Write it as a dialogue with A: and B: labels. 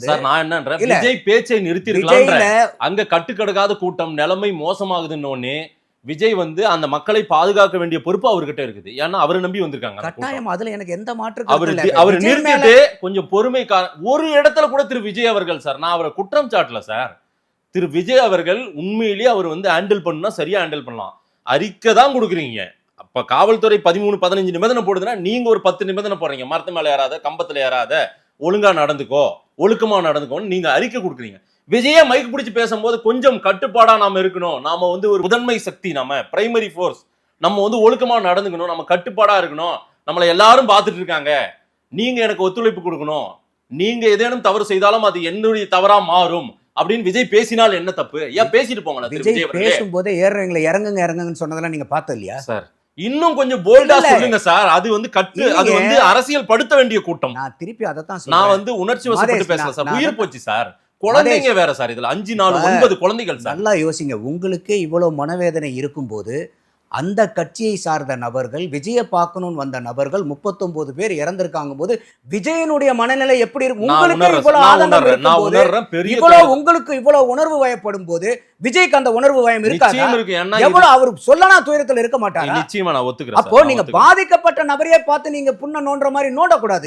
A: Sir நான் என்னன்ற
B: இல்ல.
A: விஜய் பேச்சை நிறுத்தி
B: விஜய்ல
A: அங்க கட்டுக்கடகாத கூட்டம் நிலைமை மோசமாகுதுன்னு விஜய் வந்து அந்த மக்களை பாதுகாக்க வேண்டிய பொறுப்பு அவர்கிட்ட இருக்குது. ஏன்னா அவரை நம்பி வந்திருக்காங்க அந்த கூட்டம்.
B: கட்டாயம் அதுல எனக்கு எந்த மாற்று
A: அவர்
B: கருத்தும் இல்ல.
A: அவர்
B: விஜய் மேல
A: நிறுத்திட்டு கொஞ்சம் பொறுமை ஒரு இடத்துல கூட திரு விஜய் அவர்கள் சார் நான் அவரை குற்றம் சாட்டல சார். திரு விஜய் அவர்கள் உண்மையிலேயே அவர் வந்து ஹேண்டில் பண்ணா சரியா ஹேண்டில் பண்ணலாம். அறிக்கை தான் கொடுக்குறீங்க. அப்ப காவல்துறை 13-15 நிபந்தனை போடுதுன்னா நீங்க ஒரு 10 நிபந்தனை போடுறீங்க. மரத்து மேல ஏறாத, கம்பத்துல ஏறாத, ஒழுங்கா நடந்துக்கோ, ஒழுக்கமா நடந்துக்கோன்னு நீங்க அறிக்கை கொடுக்குறீங்க. விஜயே மைக் பிடிச்சு பேசும்போது கொஞ்சம் கட்டுப்பாடா நாம இருக்கணும். நாம வந்து ஒரு முதன்மை சக்தி, நாம பிரைமரி ஃபோர்ஸ், நம்ம வந்து ஒழுக்கமா நடந்துக்கணும், நம்ம கட்டுப்பாடா இருக்கணும், நம்மளை எல்லாரும் பார்த்துட்டு இருக்காங்க, நீங்க எனக்கு ஒத்துழைப்பு கொடுக்கணும், நீங்க ஏதேனும் தவறு செய்தாலும் அது என்னுடைய தவறா மாறும் அப்படின்னு விஜய் பேசினால் என்ன தப்பு? ஏன் பேசிட்டு போங்களா
B: விஜய் பேசும்போது ஏறுறவங்களை இறங்குங்க இறங்குங்கன்னு சொன்னதெல்லாம் நீங்க பார்த்தது இல்லையா
A: சார்? இன்னும் கொஞ்சம் போல்டா சொல்லுங்க சார். அது வந்து அது வந்து அரசியல் படுத்த வேண்டிய கூட்டம்.
B: நான் திருப்பி அதைத்தான்
A: நான் வந்து உணர்ச்சி வசப்பட்டு பேசல சார். உயிர் போச்சு சார். குழந்தைங்க வேற சார். இதுல 5, 4, 9 குழந்தைகள் சார்.
B: நல்லா யோசிங்க. உங்களுக்கு இவ்வளவு மனவேதனை இருக்கும்போது அந்த கட்சியை சார்ந்த நபர்கள், விஜய பார்க்கணும்னு வந்த நபர்கள் 39 பேர் இறந்திருக்காங்க போது விஜயனுடைய மனநிலை எப்படி இருக்கும்? உங்களுக்கு இவ்வளவு ஆதங்கம் இருக்கும்போது, இவ்வளவு உங்களுக்கு இவ்வளவு உணர்வு வயப்படும் போது விஜய்க்கு அந்த உணர்வு வயம் இருக்காது. எவ்வளவு அவர் சொல்லனா துயரத்தில் இருக்க மாட்டாரா?
A: நிச்சயமா நான் ஒத்துக்கிறேன்.
B: அப்போ நீங்க பாதிக்கப்பட்ட நபரையே பார்த்து நீங்க புண்ண நோன்ற மாதிரி நோண்டக்கூடாது.